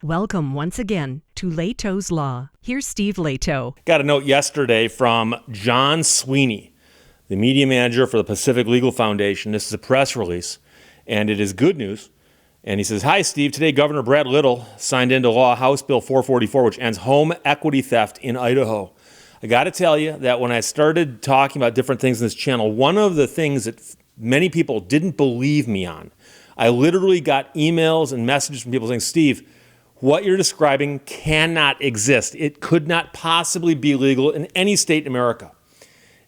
Welcome once again to Lehto's Law. Here's Steve Lehto. Got a note yesterday from John Sweeney, the media manager for the Pacific Legal Foundation. This is a press release, and it is good news. And he says, "Hi, Steve. Today, Governor Brad Little signed into law House Bill 444, which ends home equity theft in Idaho." I got to tell you that when I started talking about different things in this channel, one of the things that many people didn't believe me on, I literally got emails and messages from people saying, "Steve, what you're describing cannot exist. It could not possibly be legal in any state in America."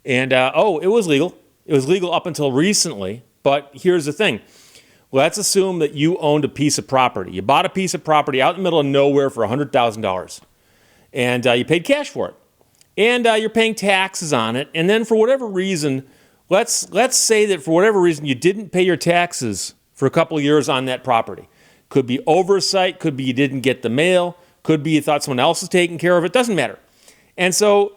And, it was legal. It was legal up until recently. But here's the thing. Let's assume that you owned a piece of property. You bought a piece of property out in the middle of nowhere for $100,000. And you paid cash for it. And you're paying taxes on it. And then for whatever reason, let's say that for whatever reason you didn't pay your taxes for a couple of years on that property. Could be oversight, could be you didn't get the mail, could be you thought someone else was taking care of it, doesn't matter. And so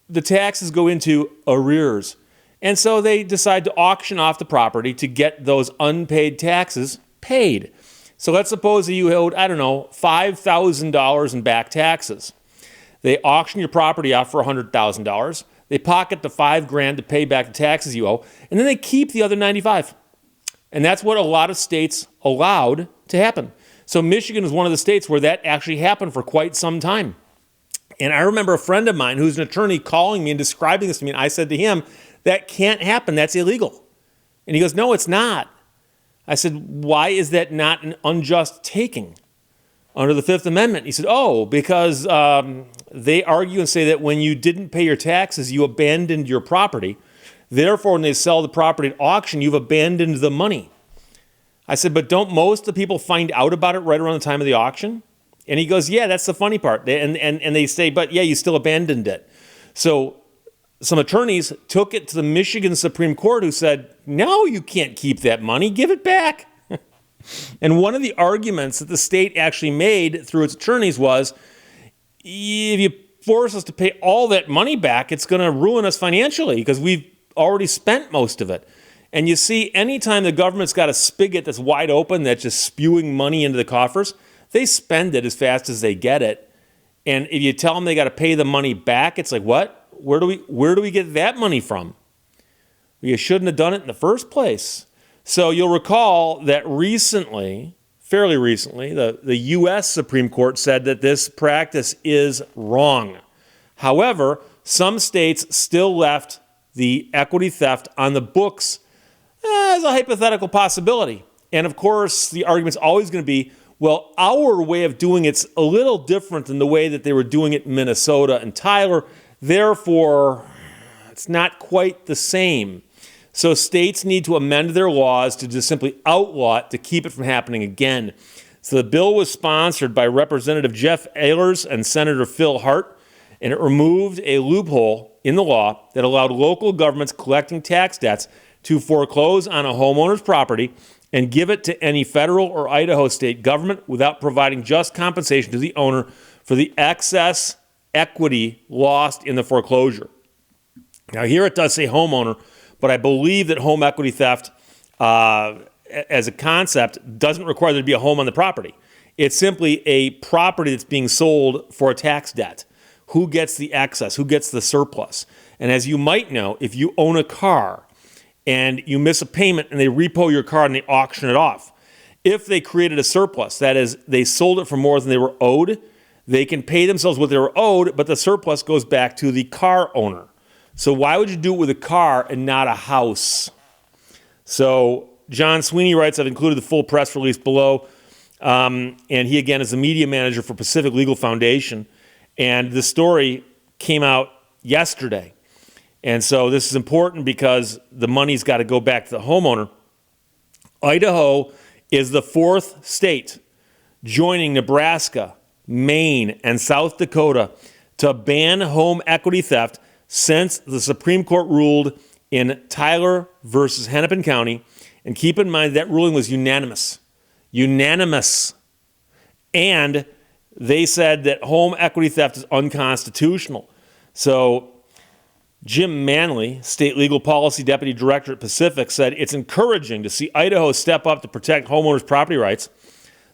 the taxes go into arrears. And so they decide to auction off the property to get those unpaid taxes paid. So let's suppose that you owed, $5,000 in back taxes. They auction your property off for $100,000. They pocket the $5,000 to pay back the taxes you owe, and then they keep the other $95,000. And that's what a lot of states allowed to happen. So Michigan is one of the states where that actually happened for quite some time. And I remember a friend of mine who's an attorney calling me and describing this to me, and I said to him, "That can't happen, that's illegal." And he goes, "No, it's not." I said, "Why is that not an unjust taking under the Fifth Amendment?" He said, because they argue and say that when you didn't pay your taxes, you abandoned your property. Therefore, when they sell the property at auction, you've abandoned the money. I said, "But don't most of the people find out about it right around the time of the auction?" And he goes, "Yeah, that's the funny part." And they say, "But yeah, you still abandoned it." So some attorneys took it to the Michigan Supreme Court, who said, "No, you can't keep that money. Give it back." And one of the arguments that the state actually made through its attorneys was, if you force us to pay all that money back, it's going to ruin us financially because we've already spent most of it. And you see, anytime the government's got a spigot that's wide open, that's just spewing money into the coffers, they spend it as fast as they get it. And if you tell them they got to pay the money back, it's like, what? Where do we get that money from? You shouldn't have done it in the first place. So you'll recall that fairly recently, the U.S. Supreme Court said that this practice is wrong. However, some states still left the equity theft on the books as a hypothetical possibility. And of course, the argument's always going to be, well, our way of doing it's a little different than the way that they were doing it in Minnesota and Tyler. Therefore, it's not quite the same. So states need to amend their laws to just simply outlaw it to keep it from happening again. So the bill was sponsored by Representative Jeff Ehlers and Senator Phil Hart, and it removed a loophole in the law that allowed local governments collecting tax debts to foreclose on a homeowner's property and give it to any federal or Idaho state government without providing just compensation to the owner for the excess equity lost in the foreclosure. Now, here it does say homeowner, but I believe that home equity theft as a concept doesn't require there to be a home on the property. It's simply a property that's being sold for a tax debt. Who gets the excess? Who gets the surplus? And as you might know, if you own a car and you miss a payment and they repo your car and they auction it off, if they created a surplus, that is, they sold it for more than they were owed, they can pay themselves what they were owed, but the surplus goes back to the car owner. So why would you do it with a car and not a house? So John Sweeney writes, I've included the full press release below. And he, again, is the media manager for Pacific Legal Foundation. And the story came out yesterday. And so this is important because the money's got to go back to the homeowner. Idaho is the fourth state joining Nebraska, Maine, and South Dakota to ban home equity theft since the Supreme Court ruled in Tyler versus Hennepin County. And keep in mind that ruling was unanimous. Unanimous. And they said that home equity theft is unconstitutional. So Jim Manley, State Legal Policy Deputy Director at Pacific, said it's encouraging to see Idaho step up to protect homeowners' property rights.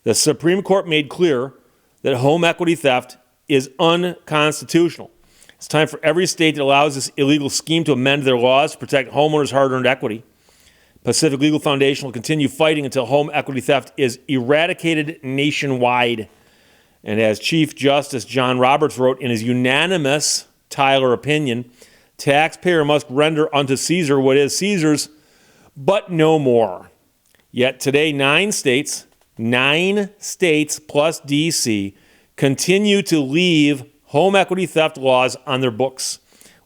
The Supreme Court made clear that home equity theft is unconstitutional. It's time for every state that allows this illegal scheme to amend their laws to protect homeowners' hard-earned equity. Pacific Legal Foundation will continue fighting until home equity theft is eradicated nationwide. And as Chief Justice John Roberts wrote in his unanimous Tyler opinion, taxpayer must render unto Caesar what is Caesar's, but no more. Yet today, 9 states plus D.C., continue to leave home equity theft laws on their books,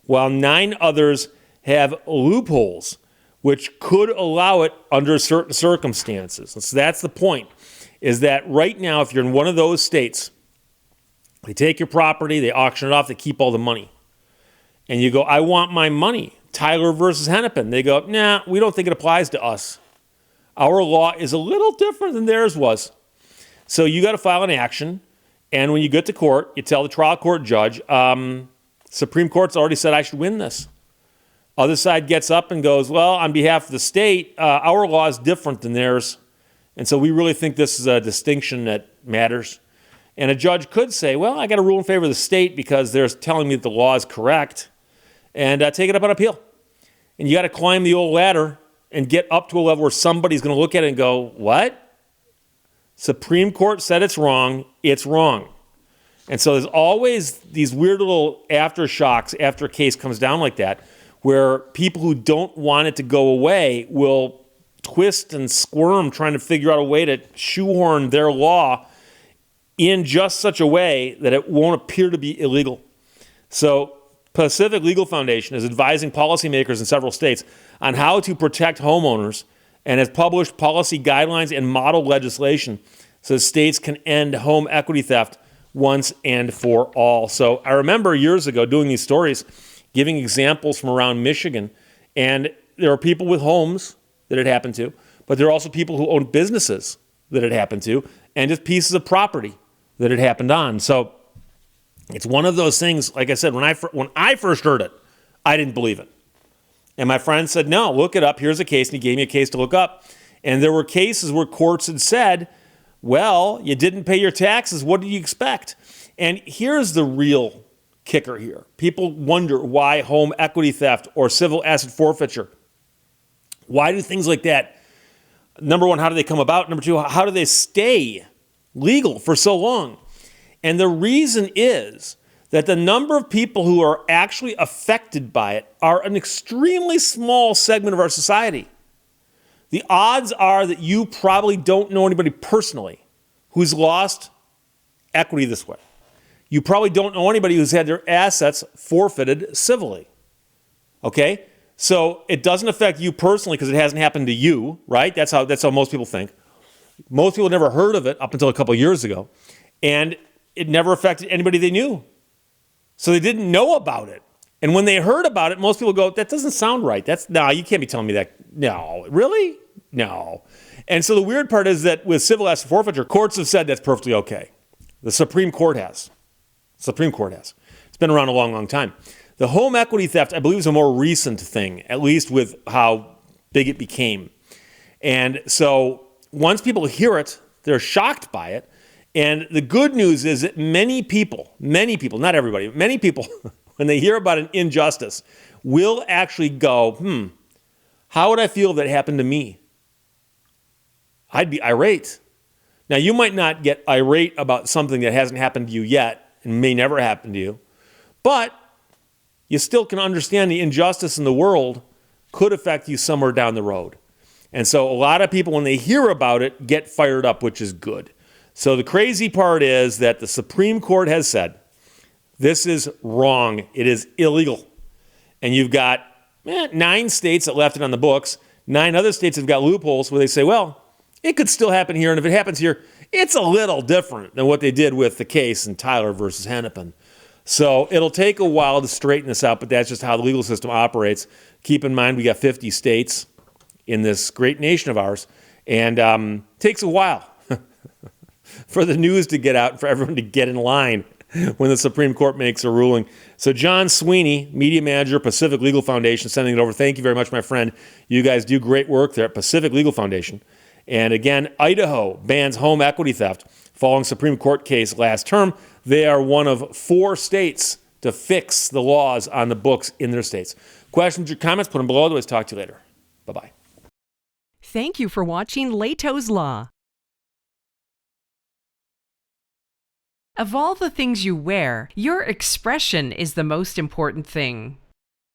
while 9 others have loopholes which could allow it under certain circumstances. And so that's the point, is that right now, if you're in one of those states, they take your property, they auction it off, they keep all the money. And you go, I want my money. Tyler versus Hennepin. They go, nah, we don't think it applies to us. Our law is a little different than theirs was. So you got to file an action. And when you get to court, you tell the trial court judge, Supreme Court's already said I should win this. Other side gets up and goes, well, on behalf of the state, our law is different than theirs. And so we really think this is a distinction that matters. And a judge could say, well, I got to rule in favor of the state because they're telling me that the law is correct, and take it up on appeal. And you got to climb the old ladder and get up to a level where somebody's going to look at it and go, what? Supreme Court said it's wrong. It's wrong. And so there's always these weird little aftershocks after a case comes down like that, where people who don't want it to go away will twist and squirm trying to figure out a way to shoehorn their law in just such a way that it won't appear to be illegal. So Pacific Legal Foundation is advising policymakers in several states on how to protect homeowners and has published policy guidelines and model legislation so states can end home equity theft once and for all. So I remember years ago doing these stories, giving examples from around Michigan, and there are people with homes that it happened to, but there are also people who own businesses that it happened to, and just pieces of property that it happened on. So it's one of those things, like I said, when I first heard it, I didn't believe it. And my friend said, no, look it up. Here's a case. And he gave me a case to look up. And there were cases where courts had said, well, you didn't pay your taxes. What did you expect? And here's the real kicker here. People wonder why home equity theft or civil asset forfeiture, why do things like that, number one, how do they come about? Number two, how do they stay legal for so long? And the reason is that the number of people who are actually affected by it are an extremely small segment of our society. The odds are that you probably don't know anybody personally who's lost equity this way. You probably don't know anybody who's had their assets forfeited civilly. Okay? So it doesn't affect you personally because it hasn't happened to you, right? That's how most people think. Most people never heard of it up until a couple of years ago. And it never affected anybody they knew. So they didn't know about it. And when they heard about it, most people go, that doesn't sound right. No, you can't be telling me that. No, really? No. And so the weird part is that with civil asset forfeiture, courts have said that's perfectly okay. The Supreme Court has. It's been around a long, long time. The home equity theft, I believe, is a more recent thing, at least with how big it became. And so once people hear it, they're shocked by it. And the good news is that many people, not everybody, many people, when they hear about an injustice, will actually go, how would I feel if that happened to me? I'd be irate. Now, you might not get irate about something that hasn't happened to you yet and may never happen to you, but you still can understand the injustice in the world could affect you somewhere down the road. And so a lot of people, when they hear about it, get fired up, which is good. So the crazy part is that the Supreme Court has said, this is wrong. It is illegal. And you've got 9 states that left it on the books. 9 other states have got loopholes where they say, well, it could still happen here. And if it happens here, it's a little different than what they did with the case in Tyler versus Hennepin. So it'll take a while to straighten this out, but that's just how the legal system operates. Keep in mind, we got 50 states in this great nation of ours, and takes a while for the news to get out and for everyone to get in line when the Supreme Court makes a ruling. So John Sweeney, Media Manager, Pacific Legal Foundation, sending it over. Thank you very much, my friend. You guys do great work there at Pacific Legal Foundation. And again, Idaho bans home equity theft. Following Supreme Court case last term, they are one of 4 states to fix the laws on the books in their states. Questions or comments, put them below. Otherwise, talk to you later. Bye-bye. Thank you for watching Lehto's Law. Of all the things you wear, your expression is the most important thing.